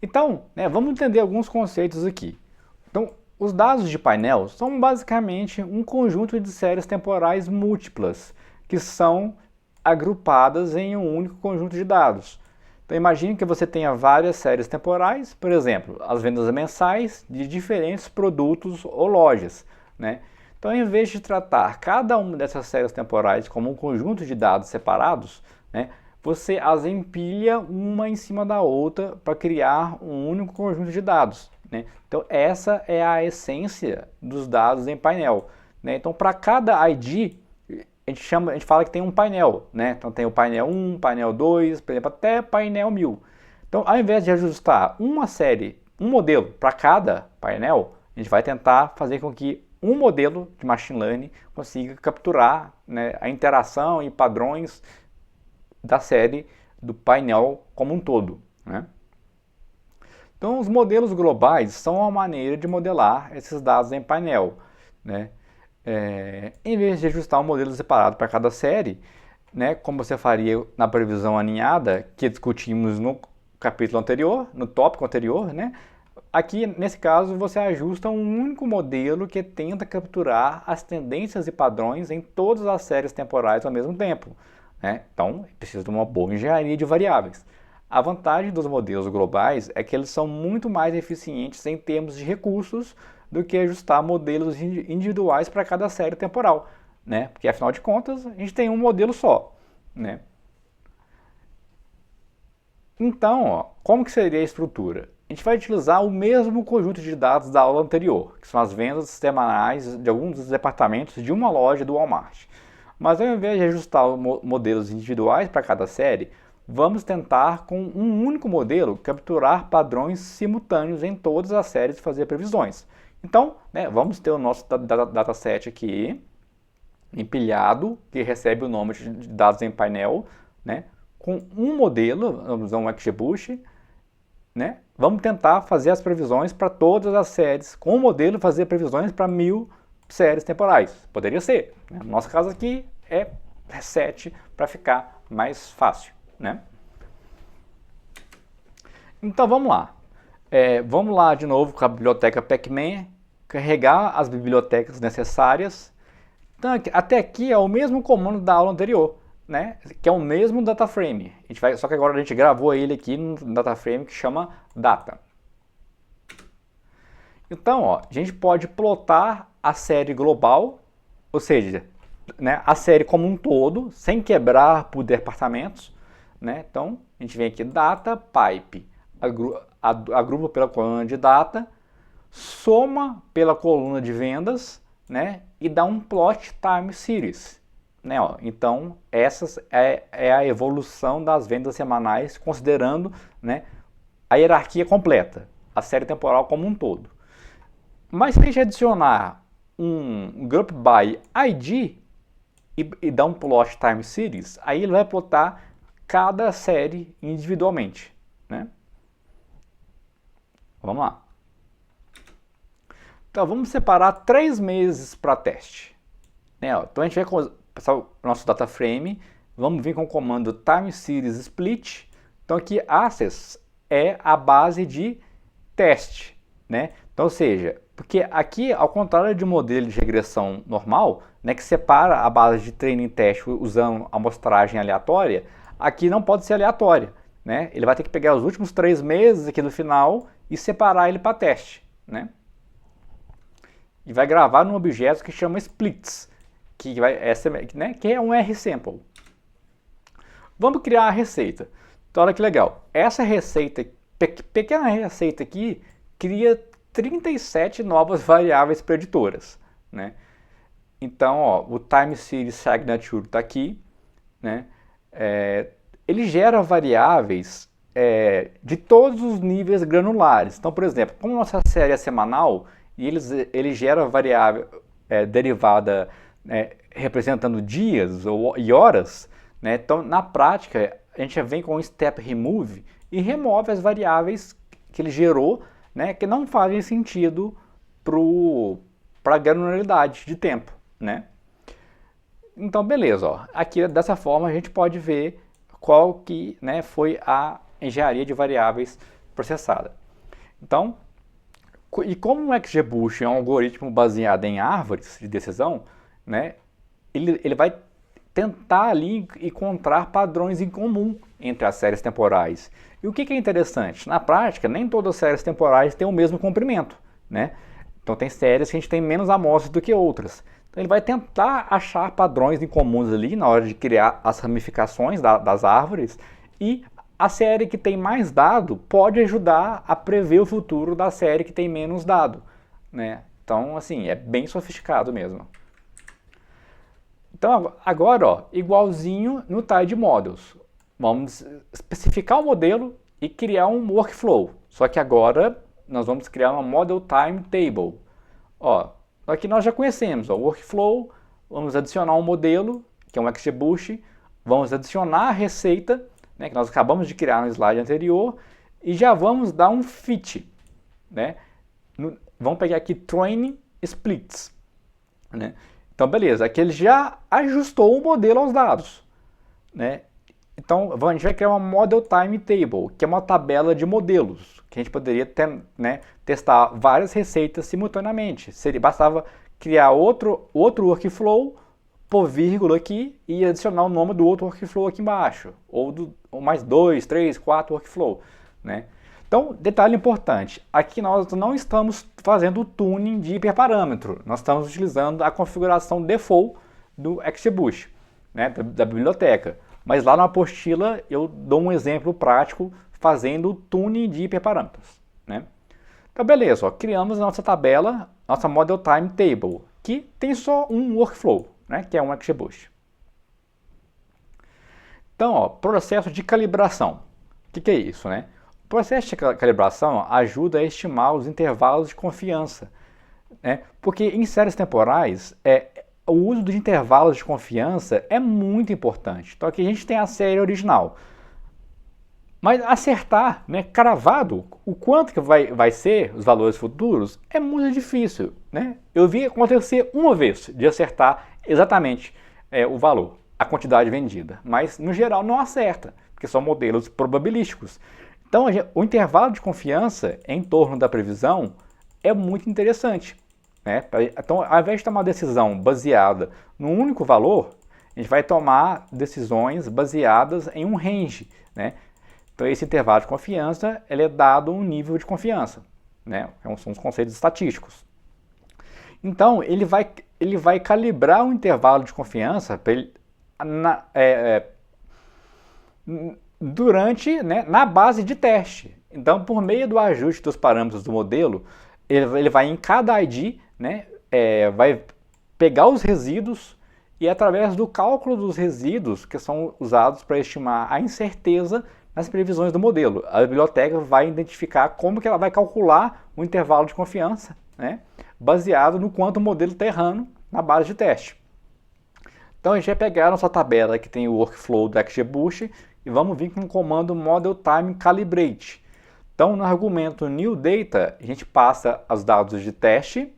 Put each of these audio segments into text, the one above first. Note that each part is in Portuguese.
Então, né, vamos entender alguns conceitos aqui. Então, os dados de painel são basicamente um conjunto de séries temporais múltiplas que são agrupadas em um único conjunto de dados. Então, imagine que você tenha várias séries temporais, por exemplo, as vendas mensais de diferentes produtos ou lojas, né? Então, em vez de tratar cada uma dessas séries temporais como um conjunto de dados separados, né, você as empilha uma em cima da outra para criar um único conjunto de dados, né? Então, essa é a essência dos dados em painel, né? Então, para cada ID, a gente fala que tem um painel, né? Então, tem o painel 1, painel 2, por exemplo, até painel 1000. Então, ao invés de ajustar uma série, um modelo para cada painel, a gente vai tentar fazer com que um modelo de machine learning consiga capturar, né, a interação e padrões da série do painel como um todo, né? Então, os modelos globais são uma maneira de modelar esses dados em painel, né? Em vez de ajustar um modelo separado para cada série, né, como você faria na previsão aninhada, que discutimos no capítulo anterior, no tópico anterior, né? Aqui, nesse caso, você ajusta um único modelo que tenta capturar as tendências e padrões em todas as séries temporais ao mesmo tempo, né? Então, precisa de uma boa engenharia de variáveis. A vantagem dos modelos globais é que eles são muito mais eficientes em termos de recursos do que ajustar modelos individuais para cada série temporal, né? Porque afinal de contas, a gente tem um modelo só, né? Então, ó, como que seria a estrutura? A gente vai utilizar o mesmo conjunto de dados da aula anterior, que são as vendas semanais de alguns dos departamentos de uma loja do Walmart. Mas ao invés de ajustar modelos individuais para cada série, vamos tentar, com um único modelo, capturar padrões simultâneos em todas as séries e fazer previsões. Então, né, vamos ter o nosso dataset aqui, empilhado, que recebe o nome de dados em painel, né, com um modelo, vamos usar um XGBoost, né? Vamos tentar fazer as previsões para todas as séries, com o modelo fazer previsões para 1000 séries temporais. Poderia ser, né? No nosso caso aqui é 7 para ficar mais fácil, né? Então vamos lá. Vamos lá de novo com a biblioteca Pacman, carregar as bibliotecas necessárias. Então, até aqui é o mesmo comando da aula anterior, né? Que é o mesmo dataframe. Só que agora a gente gravou ele aqui no dataframe que chama data. Então, ó, a gente pode plotar a série global, ou seja, né, a série como um todo, sem quebrar por departamentos, né? Então, a gente vem aqui data, pipe, agrupa pela coluna de data, soma pela coluna de vendas, né? E dá um plot time series, né? Ó, então, essa é a evolução das vendas semanais, considerando, né, a hierarquia completa, a série temporal como um todo. Mas se a gente adicionar um group by ID e dar um plot time series, aí ele vai plotar cada série individualmente, né? Vamos lá. Então vamos separar 3 meses para teste, né? Então a gente vai passar o nosso data frame, vamos vir com o comando time series split. Então aqui access é a base de teste, né? Então, ou seja, porque aqui, ao contrário de um modelo de regressão normal, né, que separa a base de treino e teste usando amostragem aleatória, aqui não pode ser aleatória, né? Ele vai ter que pegar os últimos 3 meses aqui no final e separar ele para teste, né? E vai gravar num objeto que chama splits, né, que é um RSample. Vamos criar a receita. Então, olha que legal. Essa receita, pequena receita aqui, cria 37 novas variáveis preditoras, né? Então, ó, o time series signature está aqui, né? Ele gera variáveis de todos os níveis granulares. Então, por exemplo, como nossa série é semanal, e ele gera variável derivada representando dias e horas, né? Então, na prática, a gente já vem com um step remove e remove as variáveis que ele gerou, né, que não fazem sentido para a granularidade de tempo, né? Então, beleza, ó. Aqui dessa forma a gente pode ver qual que, né, foi a engenharia de variáveis processada. Então, e como o XGBoost é um algoritmo baseado em árvores de decisão, né, ele vai tentar ali encontrar padrões em comum entre as séries temporais. E o que é interessante? Na prática, nem todas as séries temporais têm o mesmo comprimento, né? Então tem séries que a gente tem menos amostras do que outras. Então ele vai tentar achar padrões em comuns ali na hora de criar as ramificações das árvores, e a série que tem mais dado pode ajudar a prever o futuro da série que tem menos dado, né? Então, assim, é bem sofisticado mesmo. Então, agora, ó, igualzinho no Tide Models. Vamos especificar o modelo e criar um workflow. Só que agora nós vamos criar uma Model Time Table. Ó, aqui nós já conhecemos, ó, o workflow, vamos adicionar um modelo, que é um XGBoost, vamos adicionar a receita, né, que nós acabamos de criar no slide anterior, e já vamos dar um fit, né? Vamos pegar aqui Training Splits, né? Então, beleza, aqui ele já ajustou o modelo aos dados, né? Então, a gente vai criar uma Model Time Table, que é uma tabela de modelos, que a gente poderia testar várias receitas simultaneamente. Bastava criar outro workflow, pôr vírgula aqui e adicionar o nome do outro workflow aqui embaixo, ou mais 2, 3, 4 workflow, né? Então, detalhe importante, aqui nós não estamos fazendo o tuning de hiperparâmetro, nós estamos utilizando a configuração default do XGBoost, né, da biblioteca. Mas lá na apostila eu dou um exemplo prático fazendo o tuning de hiperparâmetros, né? Então, beleza, ó, criamos a nossa tabela, nossa Model Time Table, que tem só um workflow, né, que é um XGBoost. Então, ó, processo de calibração. O que é isso, né? O processo de calibração ajuda a estimar os intervalos de confiança, né? Porque em séries temporais, o uso de intervalos de confiança é muito importante. Então aqui a gente tem a série original. Mas acertar, né, cravado, o quanto que vai ser os valores futuros é muito difícil, né? Eu vi acontecer uma vez de acertar exatamente o valor, a quantidade vendida. Mas no geral não acerta, porque são modelos probabilísticos. Então, o intervalo de confiança em torno da previsão é muito interessante, né? Então, ao invés de tomar uma decisão baseada num único valor, a gente vai tomar decisões baseadas em um range, né? Então, esse intervalo de confiança ele é dado um nível de confiança, né? São os conceitos estatísticos. Então, ele vai calibrar o intervalo de confiança na base de teste. Então, por meio do ajuste dos parâmetros do modelo, ele vai em cada ID, né, vai pegar os resíduos e através do cálculo dos resíduos, que são usados para estimar a incerteza nas previsões do modelo, a biblioteca vai identificar como que ela vai calcular o intervalo de confiança, né, baseado no quanto o modelo está errando na base de teste. Então, a gente vai pegar a nossa tabela que tem o workflow do XGBoost e vamos vir com o comando Model Time Calibrate. Então, no argumento New Data, a gente passa os dados de teste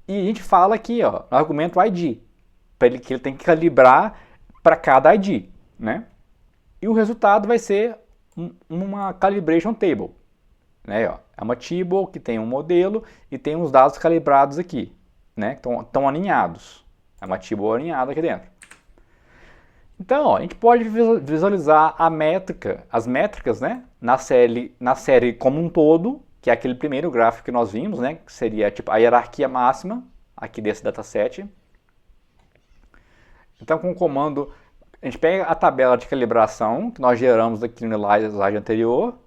e a gente fala aqui, ó, no argumento ID, que ele tem que calibrar para cada ID, né? E o resultado vai ser uma Calibration Table, né? Ó, é uma table que tem um modelo e tem os dados calibrados aqui, né? Estão alinhados. É uma table alinhada aqui dentro. Então, ó, a gente pode visualizar as métricas, né, na série como um todo, que é aquele primeiro gráfico que nós vimos, né, que seria tipo a hierarquia máxima aqui desse dataset. Então, com o comando, a gente pega a tabela de calibração que nós geramos aqui no slide anterior,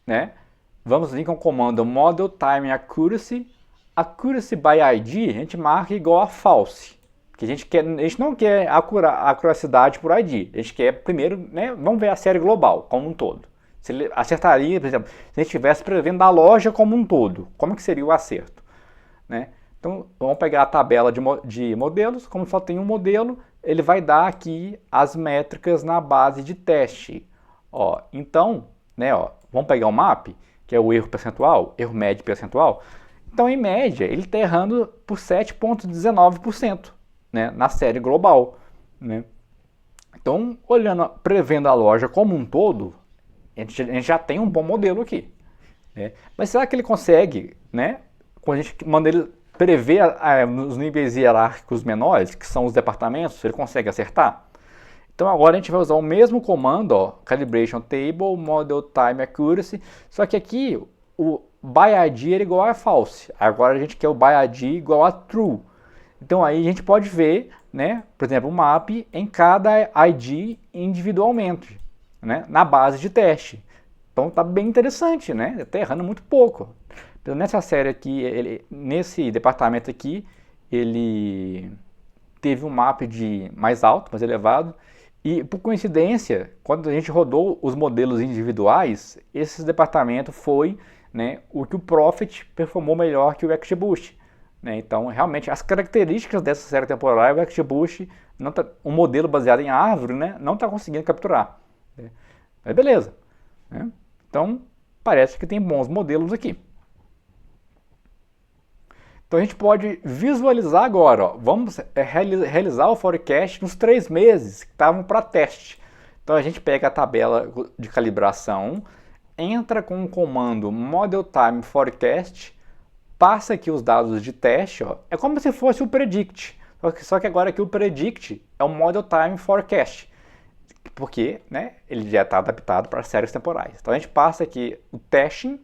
né? Vamos vir com o comando Model Time Accuracy. Accuracy by ID, a gente marca igual a false. Porque a gente não quer a acuracidade por ID. A gente quer primeiro, né, vamos ver a série global, como um todo. Se ele acertaria, por exemplo, se a gente estivesse prevendo a loja como um todo, como que seria o acerto, né? Então, vamos pegar a tabela de modelos, como só tem um modelo, ele vai dar aqui as métricas na base de teste. Ó, então, né, ó, vamos pegar o MAP, que é o erro percentual, erro médio percentual. Então, em média, ele está errando por 7,19%, né, na série global, né? Então, prevendo a loja como um todo, a gente já tem um bom modelo aqui. Né? Mas será que ele consegue, né, quando a gente manda ele prever nos níveis hierárquicos menores, que são os departamentos, ele consegue acertar? Então agora a gente vai usar o mesmo comando, ó, calibration table, model time accuracy, só que aqui o by ID era igual a false, agora a gente quer o by ID igual a true. Então aí a gente pode ver, né, por exemplo, o map em cada ID individualmente, né, na base de teste. Então tá bem interessante, né, está errando muito pouco. Então, nessa série aqui, nesse departamento aqui, ele teve um map de mais alto, mais elevado, e por coincidência, quando a gente rodou os modelos individuais, esse departamento foi, né, o que o Prophet performou melhor que o XGBoost. Né? Então, realmente, as características dessa série temporal, o XGBoost, um modelo baseado em árvore, né, não está conseguindo capturar. Né? Mas beleza. Né? Então, parece que tem bons modelos aqui. Então a gente pode visualizar agora, ó, vamos realizar o forecast nos 3 meses que estavam para teste. Então a gente pega a tabela de calibração, entra com o comando Model Time Forecast, passa aqui os dados de teste, ó, é como se fosse o Predict, só que agora aqui o Predict é o Model Time Forecast, porque, né, ele já está adaptado para séries temporais. Então a gente passa aqui o testing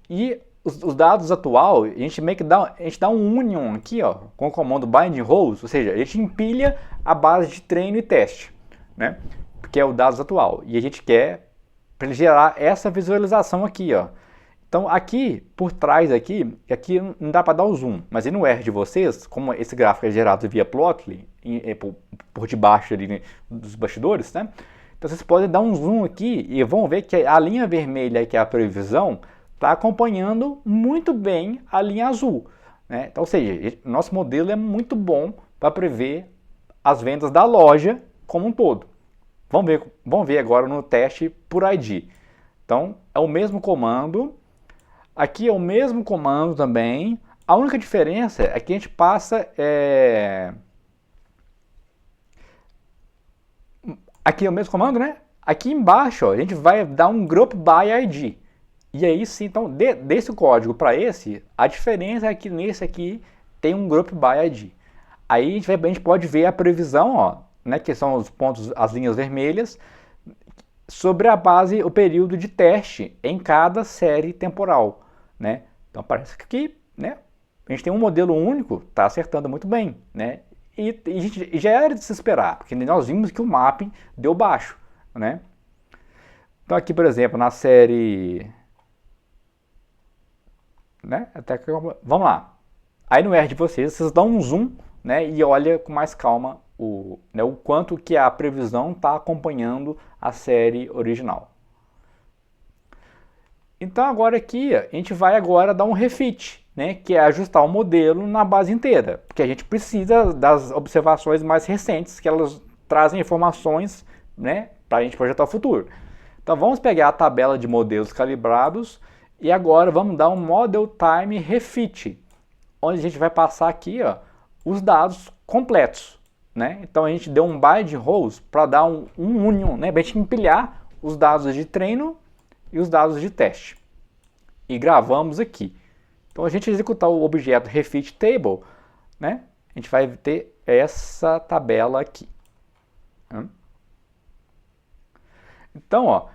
e os dados atual, a gente meio que dá um union aqui, ó, com o comando bind rows, ou seja, a gente empilha a base de treino e teste, né, que é o dados atual, e a gente quer para ele gerar essa visualização aqui, ó. Então aqui, por trás aqui não dá para dar o zoom, mas aí no R de vocês, como esse gráfico é gerado via Plotly, por debaixo ali dos bastidores, né, então vocês podem dar um zoom aqui e vão ver que a linha vermelha, que é a previsão, está acompanhando muito bem a linha azul. Né? Então, ou seja, nosso modelo é muito bom para prever as vendas da loja como um todo. Vamos ver agora no teste por ID. Então, é o mesmo comando. Aqui é o mesmo comando também. A única diferença é que a gente passa... Aqui é o mesmo comando, né? Aqui embaixo, ó, a gente vai dar um group by ID. E aí sim, então, desse código para esse, a diferença é que nesse aqui tem um group by ID. Aí a gente pode ver a previsão, ó, né, que são os pontos, as linhas vermelhas, sobre a base, o período de teste em cada série temporal. Né? Então parece que aqui, né, a gente tem um modelo único, está acertando muito bem. Né? E já era de se esperar, porque nós vimos que o mapping deu baixo. Né? Então aqui, por exemplo, na série... Né? Vamos lá. Aí no R de vocês dão um zoom, né, e olha com mais calma o quanto que a previsão está acompanhando a série original. Então agora aqui a gente vai agora dar um refit, né, que é ajustar o modelo na base inteira, porque a gente precisa das observações mais recentes, que elas trazem informações, né, para a gente projetar o futuro. Então vamos pegar a tabela de modelos calibrados e agora vamos dar um Model Time Refit, onde a gente vai passar aqui, ó, os dados completos. Né? Então a gente deu um bind rows para dar um union, né, para a gente empilhar os dados de treino e os dados de teste. E gravamos aqui. Então a gente executar o objeto refit table, né, a gente vai ter essa tabela aqui. Então, ó,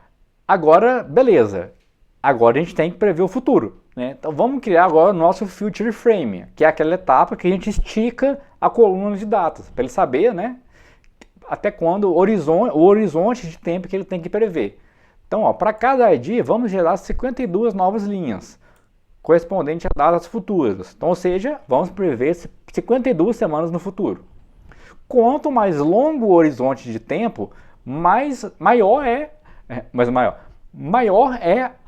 agora, beleza. Agora a gente tem que prever o futuro. Né? Então vamos criar agora o nosso Future Frame, que é aquela etapa que a gente estica a coluna de datas, para ele saber, né, até quando o horizonte de tempo que ele tem que prever. Então, para cada ID, vamos gerar 52 novas linhas, correspondente a datas futuras. Então, ou seja, vamos prever 52 semanas no futuro. Quanto mais longo o horizonte de tempo, maior é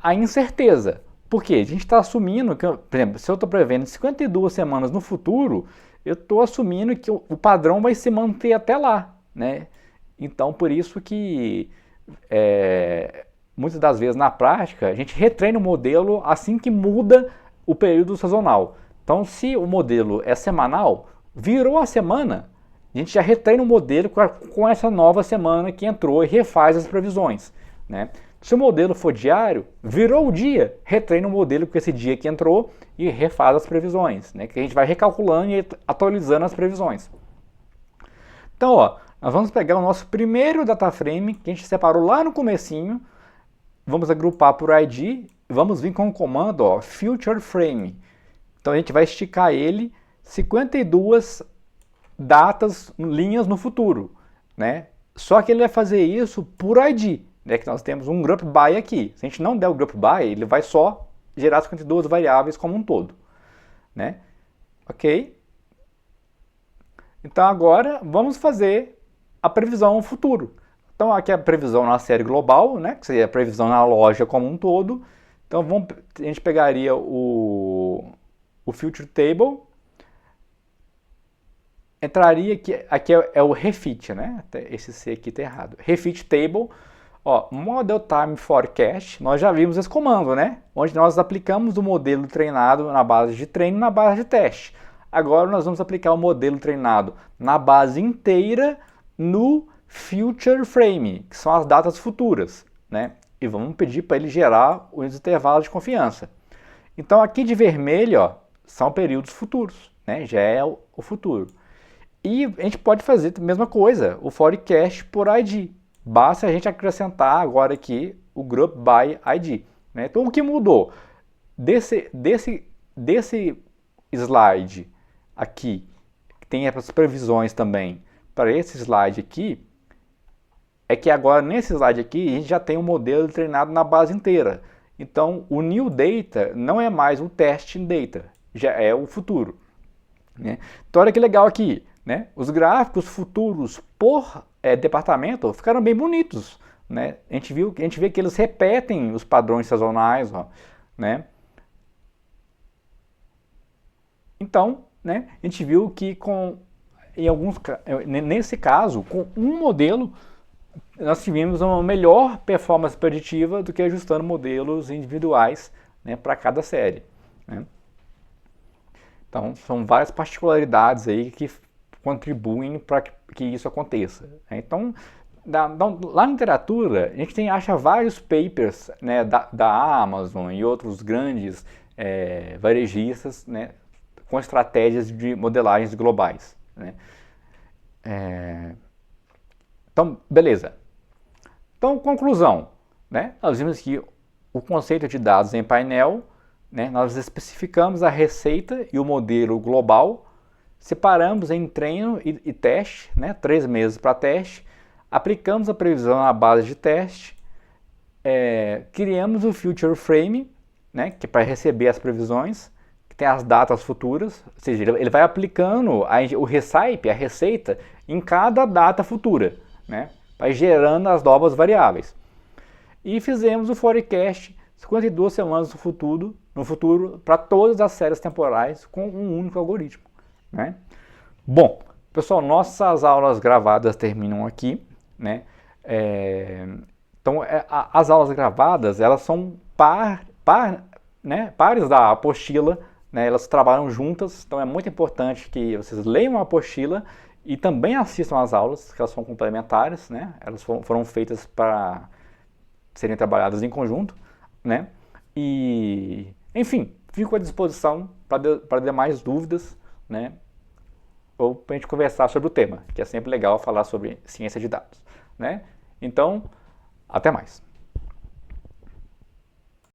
a incerteza. Porque a gente está assumindo que, por exemplo, se eu estou prevendo 52 semanas no futuro, eu estou assumindo que o padrão vai se manter até lá. Né? Então, por isso que muitas das vezes na prática, a gente retreina o modelo assim que muda o período sazonal. Então, se o modelo é semanal, virou a semana, a gente já retreina o modelo com essa nova semana que entrou e refaz as previsões. Né? Se o modelo for diário, virou o dia, retreina o modelo com esse dia que entrou e refaz as previsões, né? Que a gente vai recalculando e atualizando as previsões. Então, ó, nós vamos pegar o nosso primeiro data frame que a gente separou lá no comecinho, vamos agrupar por ID e vamos vir com o comando, ó, Future Frame. Então a gente vai esticar ele 52 datas, linhas no futuro, né? Só que ele vai fazer isso por ID, né? Que nós temos um group by aqui. Se a gente não der o group by, ele vai só gerar 52 variáveis como um todo, né? Ok? Então agora vamos fazer a previsão futuro. Então aqui é a previsão na série global, né? Que seria a previsão na loja como um todo. Então a gente pegaria o Future Table, entraria aqui é o refit, né? Esse C aqui está errado. Refit Table, ó, Model Time Forecast, nós já vimos esse comando, né? Onde nós aplicamos o modelo treinado na base de treino e na base de teste. Agora nós vamos aplicar o modelo treinado na base inteira no Future Frame, que são as datas futuras, né? E vamos pedir para ele gerar os intervalos de confiança. Então aqui de vermelho, ó, são períodos futuros, né? Já é o futuro. E a gente pode fazer a mesma coisa, o forecast por ID. Basta a gente acrescentar agora aqui o group by ID, né? Então o que mudou desse slide aqui, que tem as previsões também, para esse slide aqui, é que agora nesse slide aqui a gente já tem um modelo treinado na base inteira. Então o new data não é mais o testing data, já é o futuro, né? Então olha que legal aqui, né? Os gráficos futuros por departamento ficaram bem bonitos, né? A gente vê que eles repetem os padrões sazonais, ó, né? Então, né, a gente viu que nesse caso, com um modelo, nós tivemos uma melhor performance preditiva do que ajustando modelos individuais, né, para cada série, né? Então, são várias particularidades aí que contribuem para que isso aconteça, né? Então, lá na literatura, a gente acha vários papers, né, da Amazon e outros grandes varejistas, né, com estratégias de modelagens globais, né? Então, beleza. Então, conclusão, né? Nós vimos que o conceito de dados em painel, né, nós especificamos a receita e o modelo global, separamos em treino e teste, né, 3 meses para teste, aplicamos a previsão na base de teste, criamos o Future Frame, né, que é para receber as previsões, que tem as datas futuras, ou seja, ele vai aplicando o recipe, a receita, em cada data futura, né, vai gerando as novas variáveis. E fizemos o forecast 52 semanas no futuro para todas as séries temporais com um único algoritmo, né? Bom, pessoal, nossas aulas gravadas terminam aqui, né? Então, as aulas gravadas, elas são pares da apostila, né? Elas trabalham juntas, então é muito importante que vocês leiam a apostila e também assistam às aulas, que elas são complementares, né? Elas foram feitas para serem trabalhadas em conjunto, né? E, enfim, fico à disposição para demais dúvidas, né? Ou para a gente conversar sobre o tema, que é sempre legal falar sobre ciência de dados, né? Então, até mais.